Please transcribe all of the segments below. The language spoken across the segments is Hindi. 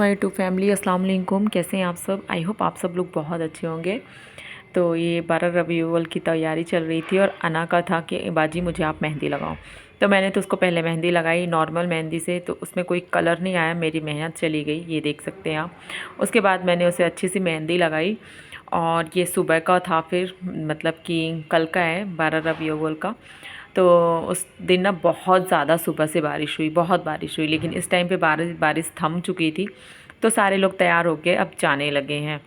माई टू फैमिली, अस्सलाम वालेकुम। कैसे हैं आप सब? आई होप आप सब लोग बहुत अच्छे होंगे। तो ये 12 रबीउल अव्वल की तैयारी चल रही थी और अना का था कि बाजी मुझे आप मेहंदी लगाओ। तो मैंने तो उसको पहले मेहंदी लगाई नॉर्मल मेहंदी से, तो उसमें कोई कलर नहीं आया, मेरी मेहनत चली गई, ये देख सकते हैं आप। उसके बाद मैंने उसे अच्छी सी मेहंदी लगाई और ये सुबह का था, फिर मतलब कि कल का है 12 रबीउल अव्वल का। तो उस दिन ना बहुत ज़्यादा सुबह से बारिश हुई, बहुत बारिश हुई, लेकिन इस टाइम पे बारिश थम चुकी थी। तो सारे लोग तैयार होके अब जाने लगे हैं।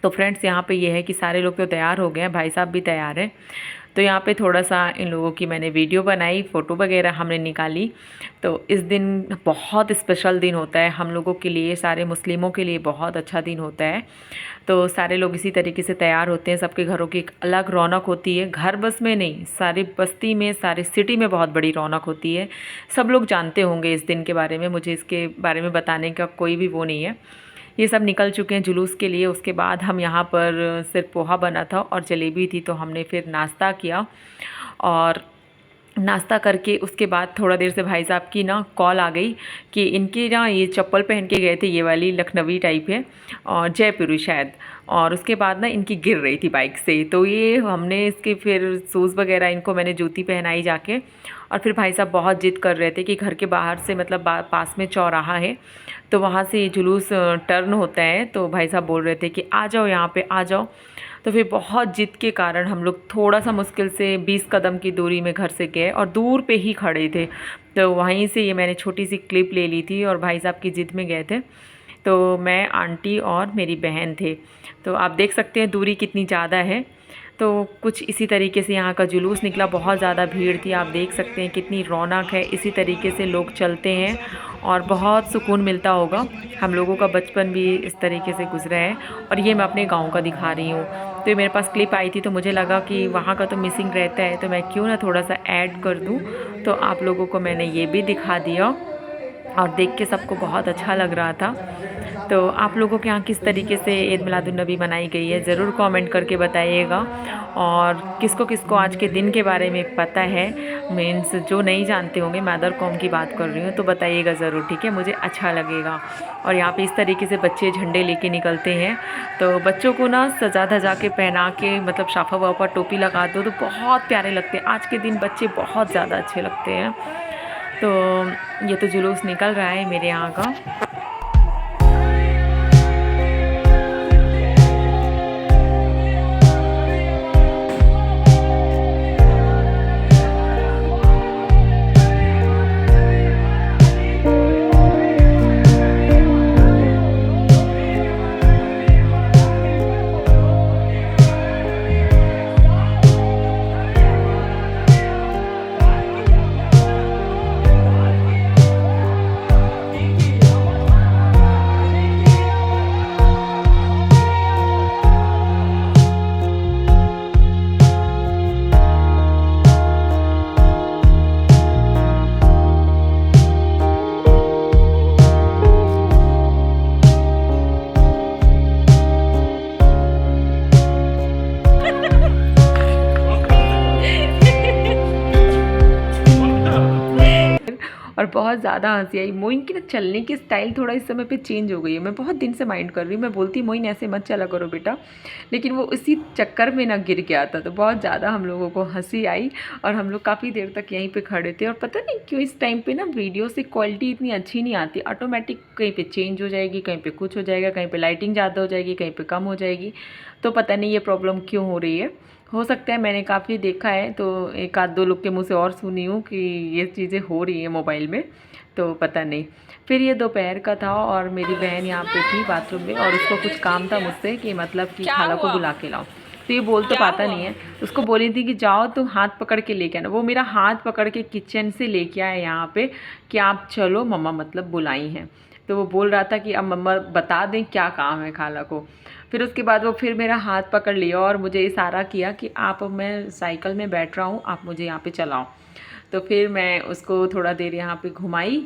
तो फ्रेंड्स, यहाँ पे ये है कि सारे लोग तो तैयार हो गए हैं, भाई साहब भी तैयार हैं। तो यहाँ पे थोड़ा सा इन लोगों की मैंने वीडियो बनाई, फ़ोटो वगैरह हमने निकाली। तो इस दिन बहुत स्पेशल दिन होता है हम लोगों के लिए, सारे मुस्लिमों के लिए बहुत अच्छा दिन होता है। तो सारे लोग इसी तरीके से तैयार होते हैं, सबके घरों की एक अलग रौनक होती है। घर बस में नहीं, सारी बस्ती में, सारी सिटी में बहुत बड़ी रौनक होती है। सब लोग जानते होंगे इस दिन के बारे में, मुझे इसके बारे में बताने का कोई भी वो नहीं है। ये सब निकल चुके हैं जुलूस के लिए। उसके बाद हम यहाँ पर सिर्फ पोहा बना था और जलेबी थी, तो हमने फिर नाश्ता किया। और नाश्ता करके उसके बाद थोड़ा देर से भाई साहब की ना कॉल आ गई कि इनकी ना ये चप्पल पहन के गए थे, ये वाली लखनवी टाइप है और जयपुरी शायद। और उसके बाद ना इनकी गिर रही थी बाइक से, तो ये हमने इसके फिर शूज़ वगैरह, इनको मैंने जूती पहनाई जाके। और फिर भाई साहब बहुत जिद कर रहे थे कि घर के बाहर से, मतलब पास में चौराहा है, तो वहाँ से ये जुलूस टर्न होता है। तो भाई साहब बोल रहे थे कि आ जाओ, यहाँ पे आ जाओ। तो फिर बहुत जिद के कारण हम लोग थोड़ा सा मुश्किल से 20 कदम की दूरी में घर से गए और दूर पे ही खड़े थे। तो वहीं से ये मैंने छोटी सी क्लिप ले ली थी और भाई साहब की जिद में गए थे। तो मैं, आंटी और मेरी बहन थे। तो आप देख सकते हैं दूरी कितनी ज़्यादा है। तो कुछ इसी तरीके से यहाँ का जुलूस निकला, बहुत ज़्यादा भीड़ थी, आप देख सकते हैं कितनी रौनक है। इसी तरीके से लोग चलते हैं और बहुत सुकून मिलता होगा। हम लोगों का बचपन भी इस तरीके से गुजरा है। और ये मैं अपने गांव का दिखा रही हूँ। तो ये मेरे पास क्लिप आई थी, तो मुझे लगा कि वहाँ का तो मिसिंग रहता है, तो मैं क्यों ना थोड़ा सा ऐड कर दूँ। तो आप लोगों को मैंने ये भी दिखा दिया और देख के सबको बहुत अच्छा लग रहा था। तो आप लोगों के यहाँ किस तरीके से ईद मिलादुन्नबी मनाई गई है, ज़रूर कमेंट करके बताइएगा। और किसको किसको आज के दिन के बारे में पता है, मीन्स जो नहीं जानते होंगे, मैं अदर कौम की बात कर रही हूँ, तो बताइएगा ज़रूर, ठीक है, मुझे अच्छा लगेगा। और यहाँ पे इस तरीके से बच्चे झंडे लेके निकलते हैं। तो बच्चों को ना सजा धजा के, पहना के, मतलब शाफा वाफा टोपी लगा दो तो बहुत प्यारे लगते हैं। आज के दिन बच्चे बहुत ज़्यादा अच्छे लगते हैं। तो ये तो जुलूस निकल रहा है मेरे यहाँ का। और बहुत ज़्यादा हंसी आई। मोइन की ना चलने की स्टाइल थोड़ा इस समय पे चेंज हो गई है। मैं बहुत दिन से माइंड कर रही हूँ, मैं बोलती मोइन ऐसे मत चला करो बेटा, लेकिन वो इसी चक्कर में ना गिर गया था। तो बहुत ज़्यादा हम लोगों को हंसी आई और हम लोग काफ़ी देर तक यहीं पे खड़े थे। और पता नहीं क्यों इस टाइम पे ना वीडियो से क्वालिटी इतनी अच्छी नहीं आती, ऑटोमेटिक कहीं पे चेंज हो जाएगी, कहीं पे कुछ हो जाएगा, कहीं पे लाइटिंग ज़्यादा हो जाएगी, कहीं पे कम हो जाएगी। तो पता नहीं ये प्रॉब्लम क्यों हो रही है। हो सकता है, मैंने काफ़ी देखा है, तो एक आध दो लोग के मुँह से और सुनी हूँ कि ये चीज़ें हो रही हैं मोबाइल में, तो पता नहीं। फिर ये दोपहर का था और मेरी बहन यहाँ पे थी बाथरूम में और उसको कुछ काम था मुझसे कि मतलब कि खाला को बुला के लाओ। तो ये बोल तो पाता नहीं है, उसको बोली थी कि जाओ तुम हाथ पकड़ के लेके आना। वो मेरा हाथ पकड़ के किचन से लेके आया यहाँ पे कि आप चलो, मम्मा मतलब बुलाई हैं। तो वो बोल रहा था कि अब मम्मा बता दें क्या काम है खाला को। फिर उसके बाद वो फिर मेरा हाथ पकड़ लिया और मुझे इशारा किया कि आप, मैं साइकिल में बैठ रहा हूँ, आप मुझे यहाँ पे चलाओ। तो फिर मैं उसको थोड़ा देर यहाँ पे घुमाई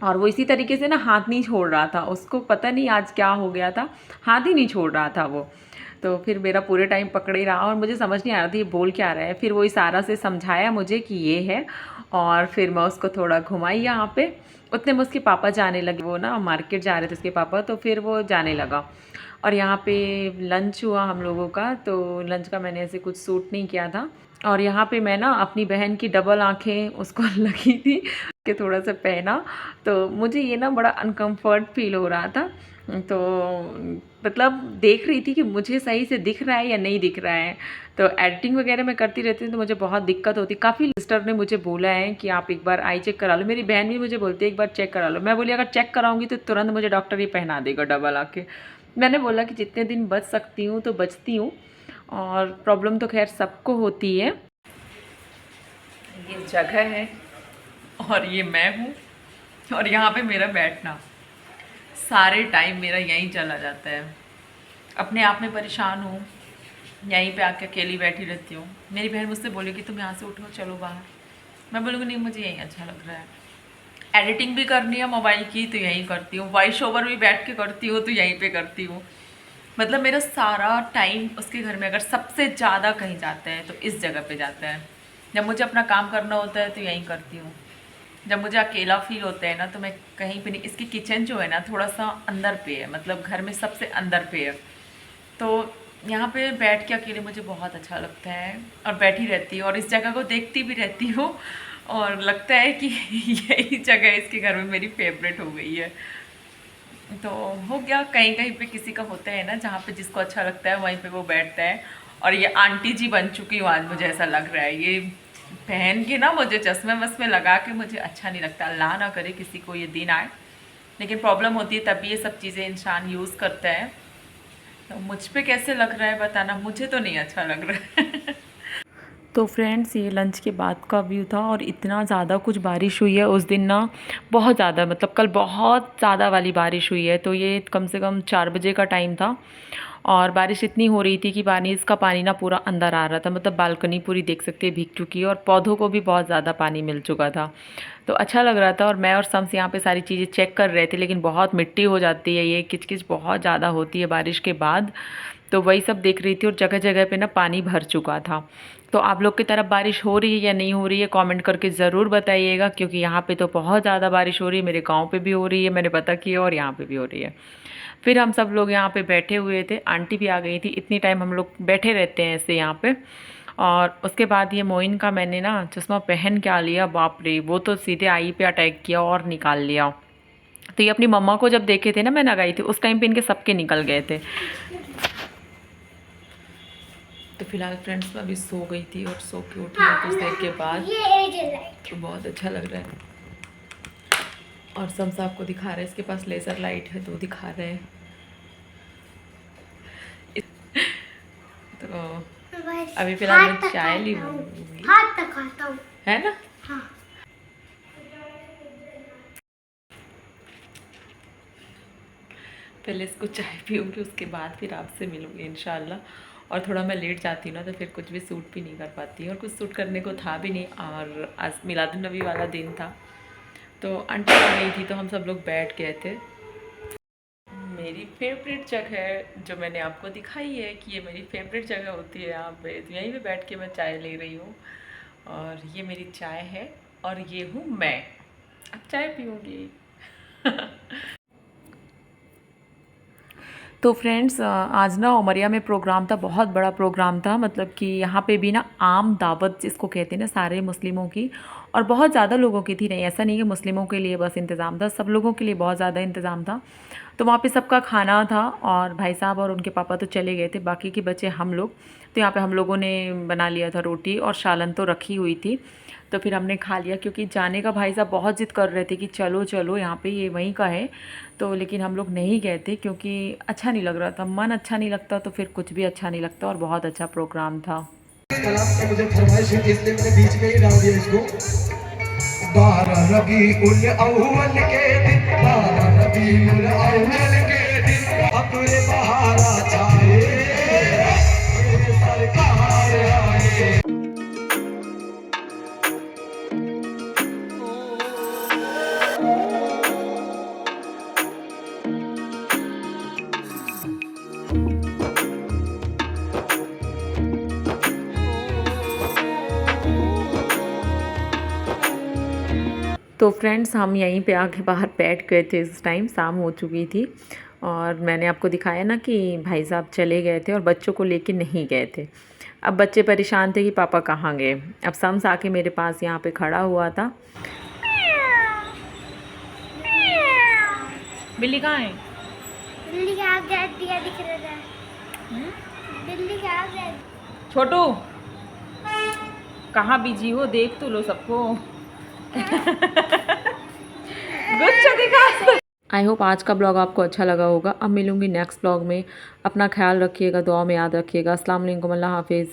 और वो इसी तरीके से ना हाथ नहीं छोड़ रहा था। उसको पता नहीं आज क्या हो गया था, हाथ ही नहीं छोड़ रहा था वो। तो फिर मेरा पूरे टाइम पकड़े ही रहा और मुझे समझ नहीं आ रहा था ये बोल क्या रहा है। फिर वो इशारा से समझाया मुझे कि ये है, और फिर मैं उसको थोड़ा घुमाई यहाँ पे। उतने में उसके पापा जाने लगे, वो ना मार्केट जा रहे थे उसके पापा, तो फिर वो जाने लगा। और यहाँ पे लंच हुआ हम लोगों का, तो लंच का मैंने ऐसे कुछ सूट नहीं किया था। और यहाँ पे मैं ना अपनी बहन की डबल आँखें उसको लगी थी कि थोड़ा सा पहना, तो मुझे ये ना बड़ा अनकम्फर्ट फील हो रहा था। तो मतलब देख रही थी कि मुझे सही से दिख रहा है या नहीं दिख रहा है। तो एडिटिंग वगैरह मैं करती रहती हूँ तो मुझे बहुत दिक्कत होती। काफ़ी सिस्टर ने मुझे बोला है कि आप एक बार आई चेक करा लो, मेरी बहन भी मुझे बोलती है एक बार चेक करा लो। मैं बोली अगर चेक कराऊंगी तो तुरंत मुझे डॉक्टर ही पहना देगा डबल आके। मैंने बोला कि जितने दिन बच सकती हूँ तो बचती हूँ, और प्रॉब्लम तो खैर सबको होती है। ये जगह है और ये मैं हूँ, और यहाँ पे मेरा बैठना सारे टाइम मेरा यहीं चला जाता है। अपने आप में परेशान हूँ, यहीं पे आके अकेली बैठी रहती हूँ। मेरी बहन मुझसे बोलेगी तुम यहाँ से उठो चलो बाहर, मैं बोलूँगी नहीं मुझे यहीं अच्छा लग रहा है। एडिटिंग भी करनी है मोबाइल की तो यहीं करती हूँ, वॉइस ओवर भी बैठ के करती हूँ तो यहीं पे करती हूँ। मतलब मेरा सारा टाइम उसके घर में अगर सबसे ज़्यादा कहीं जाता है तो इस जगह पे जाता है। जब मुझे अपना काम करना होता है तो यहीं करती हूँ। जब मुझे अकेला फील होता है ना तो मैं कहीं पे नहीं। इसकी किचन जो है ना थोड़ा सा अंदर पे है, मतलब घर में सबसे अंदर पे है, तो यहाँ पे बैठ के अकेले मुझे बहुत अच्छा लगता है और बैठी रहती हूँ और इस जगह को देखती भी रहती हूँ और लगता है कि यही जगह इसके घर में मेरी फेवरेट हो गई है। तो हो गया, कहीं कहीं पे किसी का होता है ना जहाँ पे जिसको अच्छा लगता है वहीं पे वो बैठता है। और ये आंटी जी बन चुकी हूँ आज, मुझे ऐसा लग रहा है ये पहन के ना मुझे चश्मे वस्मे लगा के मुझे अच्छा नहीं लगता। अल्लाह ना करे किसी को ये दिन आए, लेकिन प्रॉब्लम होती है तभी ये सब चीज़ें इंसान यूज़ करता है। तो मुझ पे कैसे लग रहा है बताना, मुझे तो नहीं अच्छा लग रहा है। तो फ्रेंड्स ये लंच के बाद का व्यू था, और इतना ज़्यादा कुछ बारिश हुई है उस दिन ना, बहुत ज़्यादा, मतलब कल बहुत ज़्यादा वाली बारिश हुई है। तो ये कम से कम 4 बजे का टाइम था और बारिश इतनी हो रही थी कि बारिश का पानी ना पूरा अंदर आ रहा था, मतलब बालकनी पूरी देख सकते हैं भीग चुकी है और पौधों को भी बहुत ज़्यादा पानी मिल चुका था। तो अच्छा लग रहा था और मैं और शम्स यहाँ पे सारी चीज़ें चेक कर रहे थे, लेकिन बहुत मिट्टी हो जाती है, ये किचकिच बहुत ज़्यादा होती है बारिश के बाद। तो वही सब देख रही थी और जगह जगह पे ना पानी भर चुका था। तो आप लोग की तरफ बारिश हो रही है या नहीं हो रही है कमेंट करके ज़रूर बताइएगा, क्योंकि यहाँ पे तो बहुत ज़्यादा बारिश हो रही है। मेरे गांव पे भी हो रही है, मैंने पता किया, और यहाँ पे भी हो रही है। फिर हम सब लोग यहाँ पे बैठे हुए थे, आंटी भी आ गई थी। इतनी टाइम हम लोग बैठे रहते हैं ऐसे यहाँ पे। और उसके बाद ये मोइन का मैंने ना चश्मा पहन क्या लिया, बाप रे, वो तो सीधे आई पे अटैक किया और निकाल लिया। तो ये अपनी मम्मा को जब देखे थे ना मैं लगाई थी, उस टाइम पे इनके सबके निकल गए थे। तो फिलहाल फ्रेंड्स मैं अभी सो गई थी और सो के उठी हूँ कुछ देर के बाद। तो बहुत अच्छा लग रहा है। और शम्स आपको दिखा रहे हैं, इसके पास लेज़र लाइट है तो दिखा रहे हैं। तो अभी फिलहाल मैं चाय ली हूँ, है ना। हाँ। पहले इसको चाय पीऊँगी, उसके बाद फिर आपसे मिलूँगी इंशाल्लाह। और थोड़ा मैं लेट जाती हूँ ना तो फिर कुछ भी सूट भी नहीं कर पाती, और कुछ सूट करने को था भी नहीं। और आज मिलादुन्नबी वाला दिन था तो आंटी आ गई थी तो हम सब लोग बैठ गए थे। मेरी फेवरेट जगह जो मैंने आपको दिखाई है कि ये मेरी फेवरेट जगह होती है यहाँ पे, तो यहीं पे बैठ के मैं चाय ले रही हूँ। और ये मेरी चाय है और ये हूँ मैं, अब चाय पीऊँगी। तो फ्रेंड्स आज ना उमरिया में प्रोग्राम था, बहुत बड़ा प्रोग्राम था। मतलब कि यहाँ पे भी ना आम दावत जिसको कहते हैं ना, सारे मुस्लिमों की, और बहुत ज़्यादा लोगों की थी। नहीं ऐसा नहीं कि मुस्लिमों के लिए बस इंतज़ाम था, सब लोगों के लिए बहुत ज़्यादा इंतज़ाम था। तो वहाँ पे सबका खाना था और भाई साहब और उनके पापा तो चले गए थे, बाकी के बच्चे हम लोग। तो यहाँ पे हम लोगों ने बना लिया था रोटी, और सालन तो रखी हुई थी। तो फिर हमने खा लिया, क्योंकि जाने का भाई साहब बहुत ज़िद कर रहे थे कि चलो चलो यहाँ पे, ये वहीं का है। तो लेकिन हम लोग नहीं गए थे क्योंकि अच्छा नहीं लग रहा था, मन अच्छा नहीं लगता तो फिर कुछ भी अच्छा नहीं लगता। और बहुत अच्छा प्रोग्राम था। मुझे फरमाइश है इसलिए मैंने बीच में ही डाल दिया इसको। 12 रबीउल अव्वल के दिन, 12 रबीउल अव्वल के दिन अपने बहारा छाए, मेरे सरकार आए। तो फ्रेंड्स हम यहीं पे आके बाहर बैठ गए थे। इस टाइम शाम हो चुकी थी और मैंने आपको दिखाया ना कि भाई साहब चले गए थे और बच्चों को लेके नहीं गए थे। अब बच्चे परेशान थे कि पापा कहाँ गए। अब शम्स आके मेरे पास यहाँ पे खड़ा हुआ था। बिल्ली कहाँ है? बिल्ली का आप दिया दिख रहा है। बिल्ली का आप छोटू कहाँ बिजी हो, देख तो लो सबको। गुच्छा दिखा। आई होप आज का ब्लॉग आपको अच्छा लगा होगा। अब मिलूंगी नेक्स्ट ब्लॉग में। अपना ख्याल रखिएगा, दुआ में याद रखिएगा। अस्सलाम वालेकुम, अल्लाह हाफिज़।